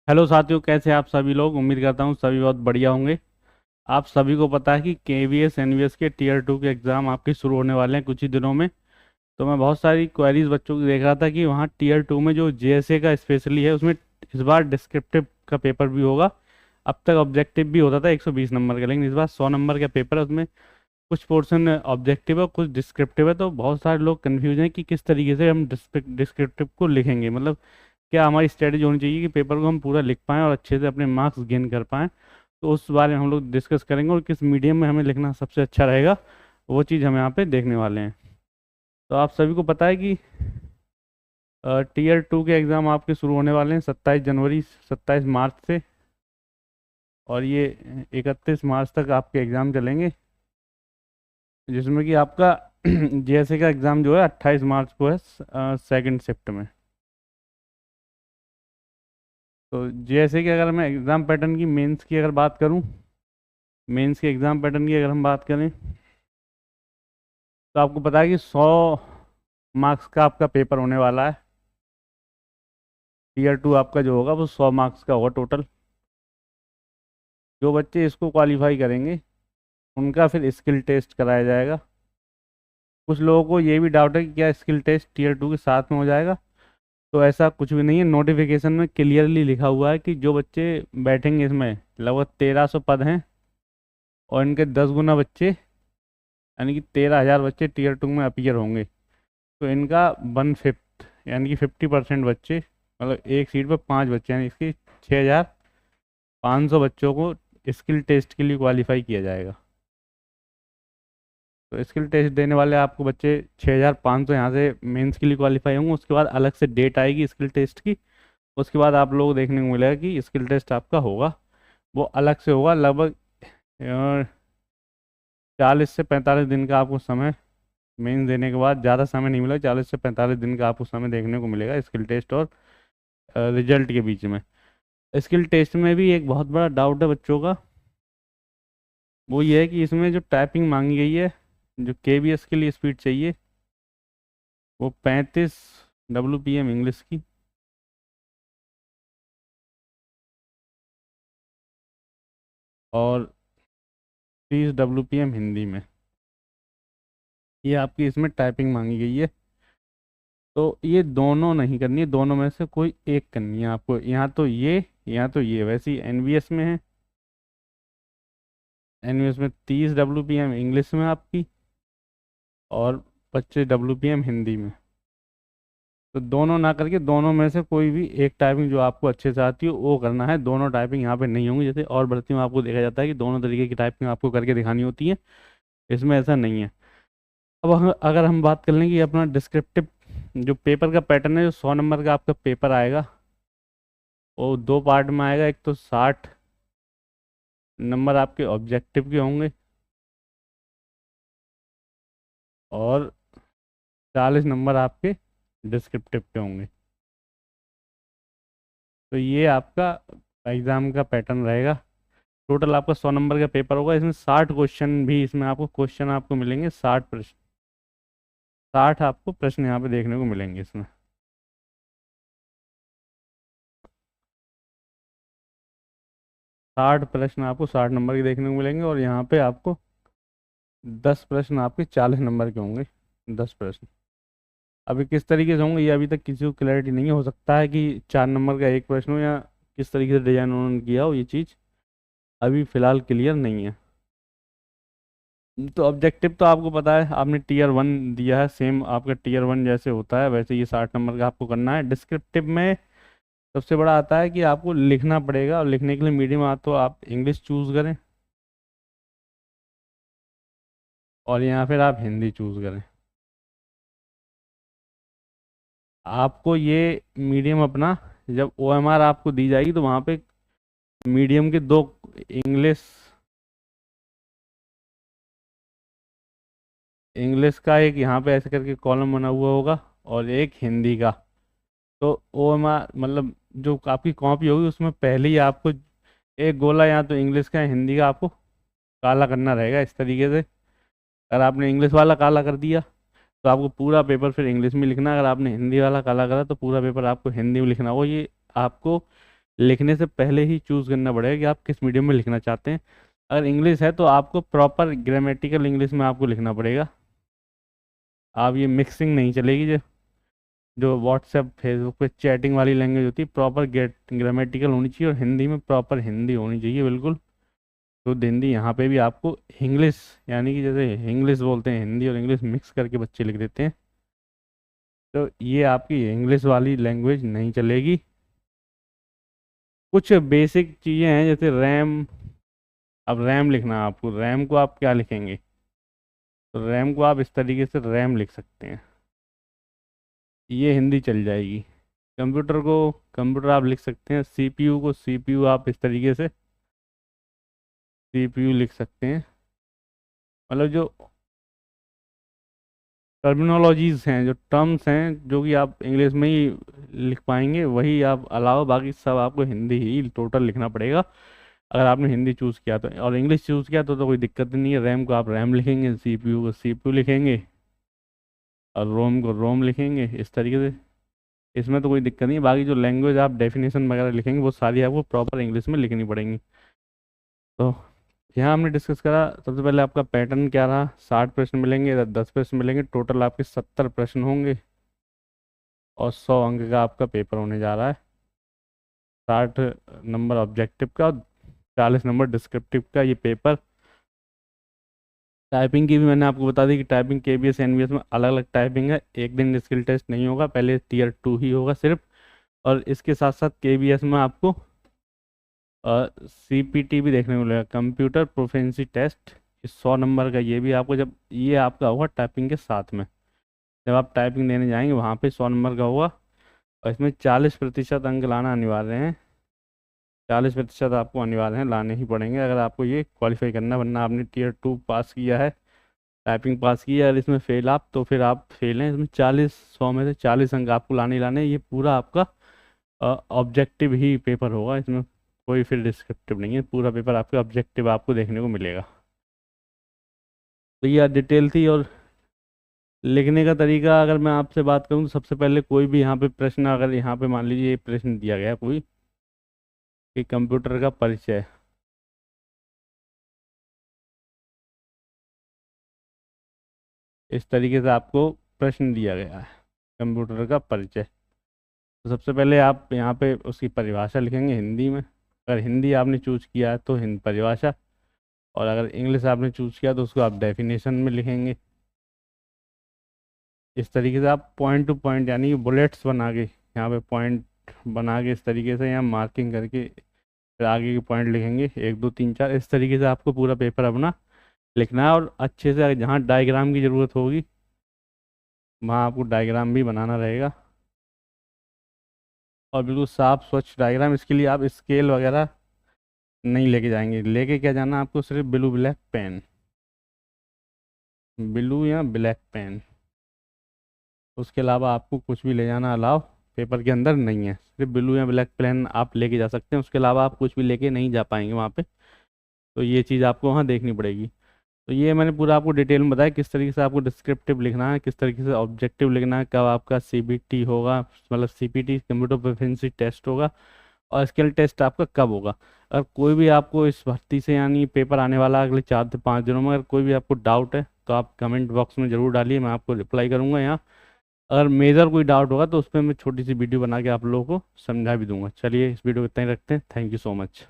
Hello साथियों, कैसे हैं आप सभी लोग। उम्मीद करता हूँ सभी बहुत बढ़िया होंगे। आप सभी को पता है कि केवीएस एनवीएस के टीयर 2 के एग्ज़ाम आपके शुरू होने वाले हैं कुछ ही दिनों में। तो मैं बहुत सारी क्वेरीज बच्चों की देख रहा था कि वहाँ टीयर 2 में जो जेएसए का स्पेशली है उसमें इस बार डिस्क्रिप्टिव का पेपर भी होगा। अब तक ऑब्जेक्टिव भी होता था 120 नंबर का, लेकिन इस बार 100 नंबर का पेपर है। उसमें कुछ पोर्शन ऑब्जेक्टिव है, कुछ डिस्क्रिप्टिव है। तो बहुत सारे लोग कन्फ्यूज हैं कि किस तरीके से हम डिस्क्रिप्टिव को लिखेंगे, मतलब क्या हमारी स्ट्रेटेजी होनी चाहिए कि पेपर को हम पूरा लिख पाएँ और अच्छे से अपने मार्क्स गेन कर पाएँ। तो उस बारे में हम लोग डिस्कस करेंगे और किस मीडियम में हमें लिखना सबसे अच्छा रहेगा, वो चीज़ हम यहाँ पे देखने वाले हैं। तो आप सभी को पता है कि टीयर 2 के एग्ज़ाम आपके शुरू होने वाले हैं 27 जनवरी 27 मार्च से, और ये 31 मार्च तक आपके एग्ज़ाम चलेंगे, जिसमें कि आपका जेएसए का एग्ज़ाम जो है 28 मार्च को है, सेकंड शिफ्ट में। तो जेएसए के अगर मैं एग्ज़ाम पैटर्न की, मेंस की अगर बात करूं, मेंस के एग्ज़ाम पैटर्न की अगर हम बात करें, तो आपको पता है कि 100 मार्क्स का आपका पेपर होने वाला है। टीयर 2 आपका जो होगा वो 100 मार्क्स का होगा टोटल। जो बच्चे इसको क्वालिफाई करेंगे उनका फिर स्किल टेस्ट कराया जाएगा। कुछ लोगों को ये भी डाउट है कि क्या स्किल टेस्ट टीयर 2 के साथ में हो जाएगा। तो ऐसा कुछ भी नहीं है। नोटिफिकेशन में क्लियरली लिखा हुआ है कि जो बच्चे बैठेंगे, इसमें लगभग 1300 पद हैं और इनके 10 गुना बच्चे, यानी कि 13,000 बच्चे टीयर 2 में अपीयर होंगे। तो इनका 1/5 यानी कि 50% बच्चे, मतलब एक सीट पर 5 बच्चे, यानी इसकी 6,500 बच्चों को स्किल टेस्ट के लिए क्वालिफाई किया जाएगा। तो स्किल टेस्ट देने वाले आपको बच्चे 6,500 यहाँ से मेंस के लिए क्वालिफाई होंगे। उसके बाद अलग से डेट आएगी स्किल टेस्ट की। उसके बाद आप लोग देखने को मिलेगा कि स्किल टेस्ट आपका होगा, वो अलग से होगा। लगभग 40 से 45 दिन का आपको समय, मेंस देने के बाद ज़्यादा समय नहीं मिलेगा, 40 से 45 दिन का आपको समय देखने को मिलेगा स्किल टेस्ट और रिजल्ट के बीच में। स्किल टेस्ट में भी एक बहुत बड़ा डाउट है बच्चों का, वो ये है कि इसमें जो टाइपिंग मांगी गई है, जो केवीएस के लिए स्पीड चाहिए, वो 35 WPM इंग्लिश की और 30 WPM हिंदी में, ये आपकी इसमें टाइपिंग मांगी गई है। तो ये दोनों नहीं करनी है, दोनों में से कोई एक करनी है आपको। यहाँ तो ये, यहाँ तो ये। वैसे ही एनवीएस में है, एनवीएस में 30 WPM इंग्लिश में आपकी और 25 WPM हिंदी में। तो दोनों ना करके दोनों में से कोई भी एक टाइपिंग जो आपको अच्छे से आती हो वो करना है। दोनों टाइपिंग यहाँ पे नहीं होंगी, जैसे और भर्तियों में आपको देखा जाता है कि दोनों तरीके की टाइपिंग आपको करके दिखानी होती है। इसमें ऐसा नहीं है। अब अगर हम बात कर लें कि अपना डिस्क्रिप्टिव जो पेपर का पैटर्न है, जो 100 नंबर का आपका पेपर आएगा, वो दो पार्ट में आएगा। एक तो 60 नंबर आपके ऑब्जेक्टिव के होंगे और 40 नंबर आपके डिस्क्रिप्टिव के होंगे। तो ये आपका एग्ज़ाम का पैटर्न रहेगा। टोटल आपका 100 नंबर का पेपर होगा। इसमें 60 क्वेश्चन भी, इसमें आपको क्वेश्चन आपको मिलेंगे 60 प्रश्न। 60 आपको प्रश्न यहाँ पे देखने को मिलेंगे इसमें। 60 प्रश्न आपको 60 नंबर के देखने को मिलेंगे और यहाँ पे आपको 10 प्रश्न आपके 40 नंबर के होंगे। 10 प्रश्न अभी किस तरीके से होंगे ये अभी तक किसी को क्लैरिटी नहीं है। हो सकता है कि 4 नंबर का एक प्रश्न हो, या किस तरीके से डिजाइन उन्होंने किया हो, ये चीज़ अभी फिलहाल क्लियर नहीं है। तो ऑब्जेक्टिव तो आपको पता है, आपने टीयर 1 दिया है, सेम आपका टीयर 1 जैसे होता है वैसे ये 60 नंबर का आपको करना है। डिस्क्रिप्टिव में सबसे बड़ा आता है कि आपको लिखना पड़ेगा, और लिखने के लिए मीडियम तो आप इंग्लिश चूज़ करें और यहाँ फिर आप हिंदी चूज़ करें। आपको ये मीडियम अपना, जब ओएमआर आपको दी जाएगी तो वहाँ पे मीडियम के दो, इंग्लिश, इंग्लिश का एक यहाँ पे ऐसे करके कॉलम बना हुआ होगा और एक हिंदी का। तो ओएमआर मतलब जो आपकी कॉपी होगी उसमें पहले ही आपको एक गोला या तो इंग्लिश का या हिंदी का आपको काला करना रहेगा इस तरीके से। अगर आपने इंग्लिश वाला काला कर दिया तो आपको पूरा पेपर फिर इंग्लिश में लिखना। अगर आपने हिंदी वाला काला करा तो पूरा पेपर आपको हिंदी में लिखना हो। ये आपको लिखने से पहले ही चूज़ करना पड़ेगा कि आप किस मीडियम में लिखना चाहते हैं। अगर इंग्लिश है तो आपको प्रॉपर ग्रामेटिकल इंग्लिश में आपको लिखना पड़ेगा। आप ये मिक्सिंग नहीं चलेगी, जो जो व्हाट्सएप फेसबुक पे चैटिंग वाली लैंग्वेज होती है, प्रॉपर ग्रामेटिकल होनी चाहिए और हिंदी में प्रॉपर हिंदी होनी चाहिए बिल्कुल शुद्ध हिंदी। यहाँ पे भी आपको इंग्लिश, यानी कि जैसे इंग्लिश बोलते हैं, हिंदी और इंग्लिश मिक्स करके बच्चे लिख देते हैं, तो ये आपकी इंग्लिश वाली लैंग्वेज नहीं चलेगी। कुछ बेसिक चीज़ें हैं जैसे रैम। अब रैम लिखना है आपको, रैम को आप क्या लिखेंगे? तो रैम को आप इस तरीके से रैम लिख सकते हैं, ये हिंदी चल जाएगी। कंप्यूटर को कंप्यूटर आप लिख सकते हैं, सीपीयू को सीपीयू आप इस तरीके से सीपीयू लिख सकते हैं। मतलब जो टर्मिनोलॉजीज हैं, जो टर्म्स हैं, जो कि आप इंग्लिश में ही लिख पाएंगे वही आप अलावा बाकी सब आपको हिंदी ही टोटल लिखना पड़ेगा। अगर आपने हिंदी चूज़ किया तो, और इंग्लिश चूज़ किया तो कोई दिक्कत नहीं है। रैम को आप रैम लिखेंगे, सीपीयू को सीपीयू लिखेंगे और रोम को रोम लिखेंगे इस तरीके से। इसमें तो कोई दिक्कत नहीं है। बाकी जो लैंग्वेज आप डेफिनेशन वगैरह लिखेंगे वो सारी आपको प्रॉपर इंग्लिश में लिखनी पड़ेंगी। तो यहाँ हमने डिस्कस करा, सबसे पहले आपका पैटर्न क्या रहा। 60 प्रश्न मिलेंगे, 10 प्रश्न मिलेंगे, टोटल आपके 70 प्रश्न होंगे और 100 अंक का आपका पेपर होने जा रहा है। 60 नंबर ऑब्जेक्टिव का और 40 नंबर डिस्क्रिप्टिव का ये पेपर। टाइपिंग की भी मैंने आपको बता दी कि टाइपिंग केबीएस एनबीएस में अलग अलग टाइपिंग है। एक दिन स्किल टेस्ट नहीं होगा, पहले Tier 2 ही होगा सिर्फ। और इसके साथ साथ केबीएस में आपको सीपीटी भी देखने को मिलेगा, कंप्यूटर प्रोफिशिएंसी टेस्ट। 100 नंबर का ये भी आपको, जब ये आपका होगा टाइपिंग के साथ में, जब आप टाइपिंग देने जाएंगे वहाँ पे 100 नंबर का होगा। और इसमें 40% अंक लाना अनिवार्य है। 40% आपको अनिवार्य है, लाने ही पड़ेंगे अगर आपको ये क्वालिफाई करना है, वरना आपने Tier 2 पास किया है, टाइपिंग पास की है, अगर इसमें फेल आप तो फिर आप फेल हैं। इसमें 100 में से 40 अंक आपको लाने ही लाने हैं। ये पूरा आपका ऑब्जेक्टिव ही पेपर होगा, इसमें कोई फिर डिस्क्रिप्टिव नहीं है। पूरा पेपर आपका ऑब्जेक्टिव आपको देखने को मिलेगा। तो ये डिटेल थी। और लिखने का तरीका अगर मैं आपसे बात करूं तो सबसे पहले कोई भी यहाँ पे प्रश्न, अगर यहाँ पे मान लीजिए ये प्रश्न दिया गया कोई कि कंप्यूटर का परिचय, इस तरीके से आपको प्रश्न दिया गया है कंप्यूटर का परिचय। तो सबसे पहले आप यहाँ पे उसकी परिभाषा लिखेंगे हिंदी में। अगर हिंदी आपने चूज किया है तो हिंदी परिभाषा, और अगर इंग्लिश आपने चूज किया तो उसको आप डेफिनेशन में लिखेंगे। इस तरीके से आप पॉइंट टू पॉइंट, यानी कि बुलेट्स बना के, यहाँ पे पॉइंट बना के इस तरीके से यहाँ मार्किंग करके फिर आगे के पॉइंट लिखेंगे, 1 2 3 4। इस तरीके से आपको पूरा पेपर अपना लिखना है। और अच्छे से अगर जहाँ डायग्राम की ज़रूरत होगी वहाँ आपको डायग्राम भी बनाना रहेगा, और बिल्कुल साफ स्वच्छ डायग्राम। इसके लिए आप स्केल वगैरह नहीं लेके जाएंगे। लेके क्या जाना आपको, सिर्फ ब्लू ब्लैक पेन, ब्लू या ब्लैक पेन। उसके अलावा आपको कुछ भी ले जाना अलाउ पेपर के अंदर नहीं है। सिर्फ ब्लू या ब्लैक पेन आप लेके जा सकते हैं, उसके अलावा आप कुछ भी लेके नहीं जा पाएंगे वहाँ पे। तो ये चीज़ आपको वहाँ देखनी पड़ेगी। तो ये मैंने पूरा आपको डिटेल में बताया किस तरीके से आपको डिस्क्रिप्टिव लिखना है, किस तरीके से ऑब्जेक्टिव लिखना है, कब आपका सीबीटी होगा, मतलब सीपीटी कंप्यूटर प्रोफिशिएंसी टेस्ट होगा, और स्किल टेस्ट आपका कब होगा। अगर कोई भी आपको इस भर्ती से, यानी पेपर आने वाला है अगले 4 से 5 दिनों में, अगर कोई भी आपको डाउट है तो आप कमेंट बॉक्स में ज़रूर डालिए, मैं आपको रिप्लाई करूँगा यहाँ। अगर मेजर कोई डाउट होगा तो उस पर मैं छोटी सी वीडियो बना के आप लोगों को समझा भी दूंगा। चलिए इस वीडियो को इतना ही रखते हैं। Thank you so much.